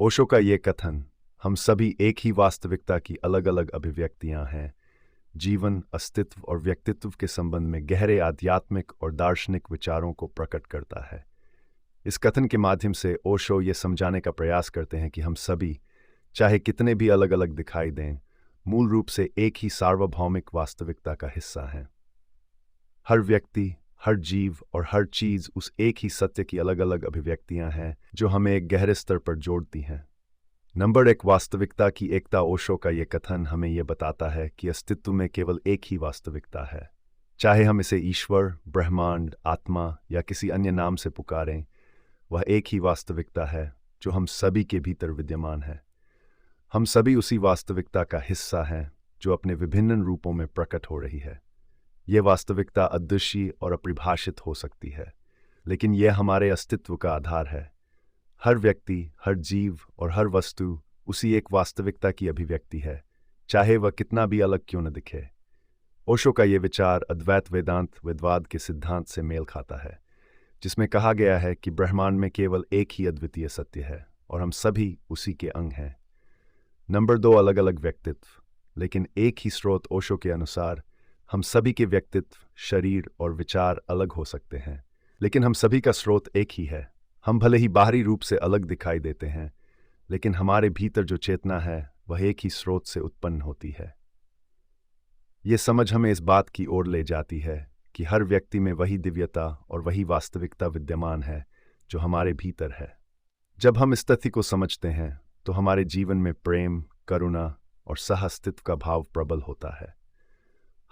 ओशो का ये कथन, हम सभी एक ही वास्तविकता की अलग अलग अभिव्यक्तियां हैं, जीवन, अस्तित्व और व्यक्तित्व के संबंध में गहरे आध्यात्मिक और दार्शनिक विचारों को प्रकट करता है। इस कथन के माध्यम से ओशो ये समझाने का प्रयास करते हैं कि हम सभी, चाहे कितने भी अलग अलग दिखाई दें, मूल रूप से एक ही सार्वभौमिक वास्तविकता का हिस्सा हैं। हर व्यक्ति, हर जीव और हर चीज उस एक ही सत्य की अलग अलग अभिव्यक्तियां हैं जो हमें एक गहरे स्तर पर जोड़ती हैं। नंबर एक, वास्तविकता की एकता। ओशो का ये कथन हमें यह बताता है कि अस्तित्व में केवल एक ही वास्तविकता है। चाहे हम इसे ईश्वर, ब्रह्मांड, आत्मा या किसी अन्य नाम से पुकारें, वह एक ही वास्तविकता है जो हम सभी के भीतर विद्यमान है। हम सभी उसी वास्तविकता का हिस्सा हैं जो अपने विभिन्न रूपों में प्रकट हो रही है। यह वास्तविकता अदृश्य और अपरिभाषित हो सकती है, लेकिन यह हमारे अस्तित्व का आधार है। हर व्यक्ति, हर जीव और हर वस्तु उसी एक वास्तविकता की अभिव्यक्ति है, चाहे वह कितना भी अलग क्यों न दिखे। ओशो का यह विचार अद्वैत वेदांत वेदवाद के सिद्धांत से मेल खाता है, जिसमें कहा गया है कि ब्रह्मांड में केवल एक ही अद्वितीय सत्य है और हम सभी उसी के अंग हैं। नंबर दो, अलग अलग व्यक्तित्व, लेकिन एक ही स्रोत। ओशो के अनुसार हम सभी के व्यक्तित्व, शरीर और विचार अलग हो सकते हैं, लेकिन हम सभी का स्रोत एक ही है। हम भले ही बाहरी रूप से अलग दिखाई देते हैं, लेकिन हमारे भीतर जो चेतना है वह एक ही स्रोत से उत्पन्न होती है। ये समझ हमें इस बात की ओर ले जाती है कि हर व्यक्ति में वही दिव्यता और वही वास्तविकता विद्यमान है जो हमारे भीतर है। जब हम इस तथ्य को समझते हैं तो हमारे जीवन में प्रेम, करुणा और सह-अस्तित्व का भाव प्रबल होता है।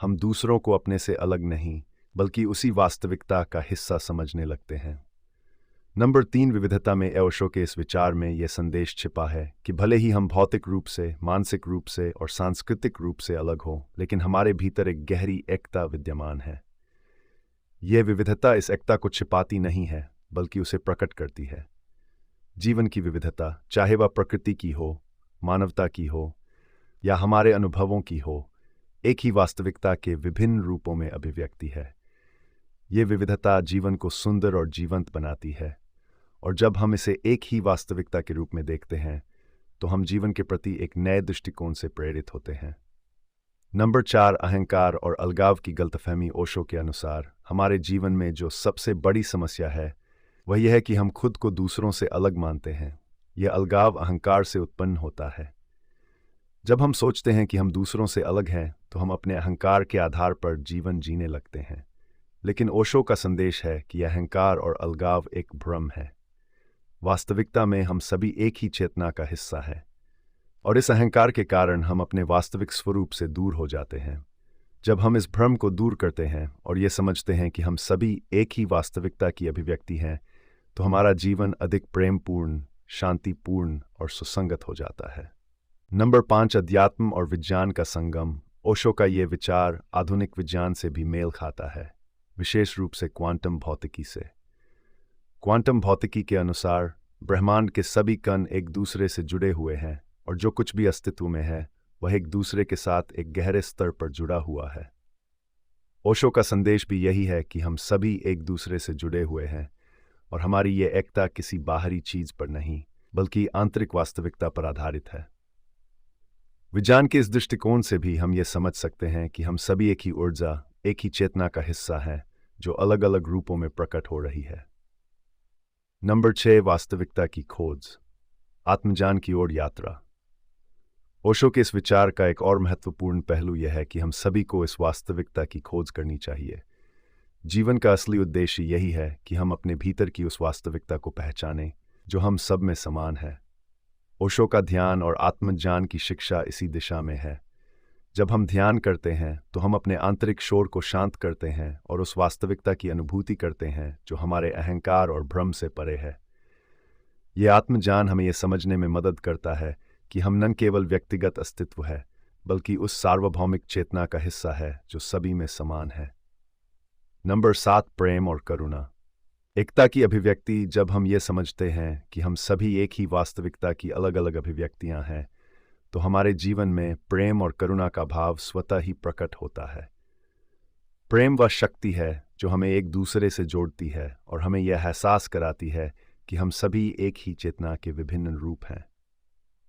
हम दूसरों को अपने से अलग नहीं, बल्कि उसी वास्तविकता का हिस्सा समझने लगते हैं। नंबर तीन, विविधता में। ओशो के इस विचार में यह संदेश छिपा है कि भले ही हम भौतिक रूप से, मानसिक रूप से और सांस्कृतिक रूप से अलग हों, लेकिन हमारे भीतर एक गहरी एकता विद्यमान है। यह विविधता इस एकता को छिपाती नहीं है, बल्कि उसे प्रकट करती है। जीवन की विविधता, चाहे वह प्रकृति की हो, मानवता की हो या हमारे अनुभवों की हो, एक ही वास्तविकता के विभिन्न रूपों में अभिव्यक्ति है। ये विविधता जीवन को सुंदर और जीवंत बनाती है, और जब हम इसे एक ही वास्तविकता के रूप में देखते हैं तो हम जीवन के प्रति एक नए दृष्टिकोण से प्रेरित होते हैं। नंबर चार, अहंकार और अलगाव की गलतफहमी। ओशो के अनुसार हमारे जीवन में जो सबसे बड़ी समस्या है वह यह है कि हम खुद को दूसरों से अलग मानते हैं। यह अलगाव अहंकार से उत्पन्न होता है। जब हम सोचते हैं कि हम दूसरों से अलग हैं तो हम अपने अहंकार के आधार पर जीवन जीने लगते हैं, लेकिन ओशो का संदेश है कि यह अहंकार और अलगाव एक भ्रम है। वास्तविकता में हम सभी एक ही चेतना का हिस्सा है, और इस अहंकार के कारण हम अपने वास्तविक स्वरूप से दूर हो जाते हैं। जब हम इस भ्रम को दूर करते हैं और ये समझते हैं कि हम सभी एक ही वास्तविकता की अभिव्यक्ति हैं, तो हमारा जीवन अधिक प्रेमपूर्ण, शांतिपूर्ण और सुसंगत हो जाता है। नंबर पाँच, अध्यात्म और विज्ञान का संगम। ओशो का ये विचार आधुनिक विज्ञान से भी मेल खाता है, विशेष रूप से क्वांटम भौतिकी से। क्वांटम भौतिकी के अनुसार ब्रह्मांड के सभी कण एक दूसरे से जुड़े हुए हैं, और जो कुछ भी अस्तित्व में है वह एक दूसरे के साथ एक गहरे स्तर पर जुड़ा हुआ है। ओशो का संदेश भी यही है कि हम सभी एक दूसरे से जुड़े हुए हैं, और हमारी ये एकता किसी बाहरी चीज पर नहीं, बल्कि आंतरिक वास्तविकता पर आधारित है। विज्ञान के इस दृष्टिकोण से भी हम ये समझ सकते हैं कि हम सभी एक ही ऊर्जा, एक ही चेतना का हिस्सा हैं, जो अलग अलग रूपों में प्रकट हो रही है। नंबर 6, वास्तविकता की खोज, आत्मज्ञान की ओर यात्रा। ओशो के इस विचार का एक और महत्वपूर्ण पहलू यह है कि हम सभी को इस वास्तविकता की खोज करनी चाहिए। जीवन का असली उद्देश्य यही है कि हम अपने भीतर की उस वास्तविकता को पहचानें जो हम सब में समान है। ओशो का ध्यान और आत्मज्ञान की शिक्षा इसी दिशा में है। जब हम ध्यान करते हैं तो हम अपने आंतरिक शोर को शांत करते हैं और उस वास्तविकता की अनुभूति करते हैं जो हमारे अहंकार और भ्रम से परे है। ये आत्मज्ञान हमें यह समझने में मदद करता है कि हम न केवल व्यक्तिगत अस्तित्व है, बल्कि उस सार्वभौमिक चेतना का हिस्सा है जो सभी में समान है। नंबर 7, प्रेम और करुणा। एकता की अभिव्यक्ति। जब हम ये समझते हैं कि हम सभी एक ही वास्तविकता की अलग अलग अभिव्यक्तियां हैं, तो हमारे जीवन में प्रेम और करुणा का भाव स्वतः ही प्रकट होता है। प्रेम वह शक्ति है जो हमें एक दूसरे से जोड़ती है और हमें यह एहसास कराती है कि हम सभी एक ही चेतना के विभिन्न रूप हैं।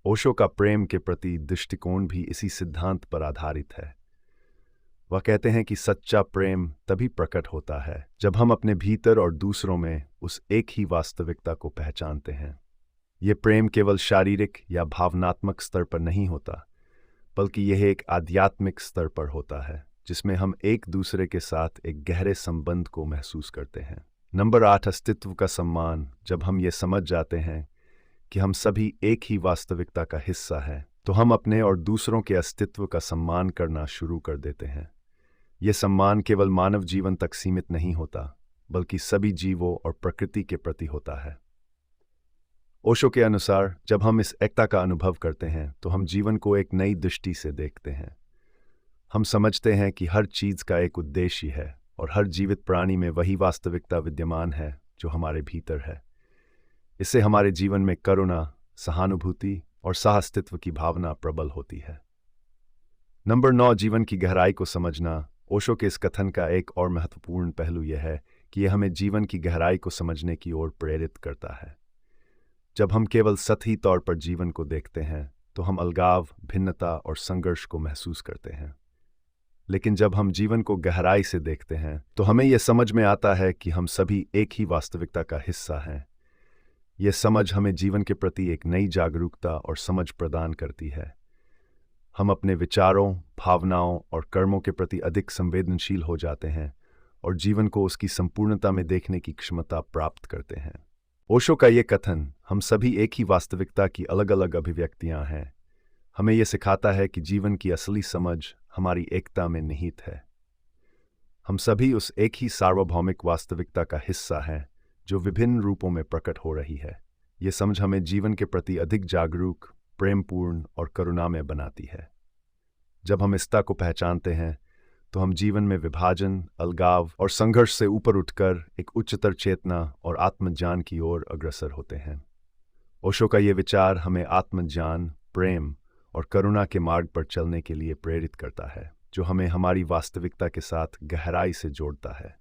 ओशो का प्रेम के प्रति दृष्टिकोण भी इसी सिद्धांत पर आधारित है। वह कहते हैं कि सच्चा प्रेम तभी प्रकट होता है जब हम अपने भीतर और दूसरों में उस एक ही वास्तविकता को पहचानते हैं। ये प्रेम केवल शारीरिक या भावनात्मक स्तर पर नहीं होता, बल्कि यह एक आध्यात्मिक स्तर पर होता है, जिसमें हम एक दूसरे के साथ एक गहरे संबंध को महसूस करते हैं। नंबर 8, अस्तित्व का सम्मान। जब हम ये समझ जाते हैं कि हम सभी एक ही वास्तविकता का हिस्सा हैं, तो हम अपने और दूसरों के अस्तित्व का सम्मान करना शुरू कर देते हैं। यह सम्मान केवल मानव जीवन तक सीमित नहीं होता, बल्कि सभी जीवों और प्रकृति के प्रति होता है। ओशो के अनुसार जब हम इस एकता का अनुभव करते हैं तो हम जीवन को एक नई दृष्टि से देखते हैं। हम समझते हैं कि हर चीज का एक उद्देश्य है और हर जीवित प्राणी में वही वास्तविकता विद्यमान है जो हमारे भीतर है। इससे हमारे जीवन में करुणा, सहानुभूति और सह-अस्तित्व की भावना प्रबल होती है। नंबर 9, जीवन की गहराई को समझना। ओशो के इस कथन का एक और महत्वपूर्ण पहलू यह है कि यह हमें जीवन की गहराई को समझने की ओर प्रेरित करता है। जब हम केवल सतही तौर पर जीवन को देखते हैं तो हम अलगाव, भिन्नता और संघर्ष को महसूस करते हैं। लेकिन जब हम जीवन को गहराई से देखते हैं तो हमें यह समझ में आता है कि हम सभी एक ही वास्तविकता का हिस्सा हैं। यह समझ हमें जीवन के प्रति एक नई जागरूकता और समझ प्रदान करती है। हम अपने विचारों, भावनाओं और कर्मों के प्रति अधिक संवेदनशील हो जाते हैं और जीवन को उसकी संपूर्णता में देखने की क्षमता प्राप्त करते हैं। ओशो का ये कथन, हम सभी एक ही वास्तविकता की अलग अलग अभिव्यक्तियां हैं, हमें यह सिखाता है कि जीवन की असली समझ हमारी एकता में निहित है। हम सभी उस एक ही सार्वभौमिक वास्तविकता का हिस्सा हैं जो विभिन्न रूपों में प्रकट हो रही है। ये समझ हमें जीवन के प्रति अधिक जागरूक, प्रेमपूर्ण और करुणामय बनाती है। जब हम एकता को पहचानते हैं तो हम जीवन में विभाजन, अलगाव और संघर्ष से ऊपर उठकर एक उच्चतर चेतना और आत्मज्ञान की ओर अग्रसर होते हैं। ओशो का ये विचार हमें आत्मज्ञान, प्रेम और करुणा के मार्ग पर चलने के लिए प्रेरित करता है, जो हमें हमारी वास्तविकता के साथ गहराई से जोड़ता है।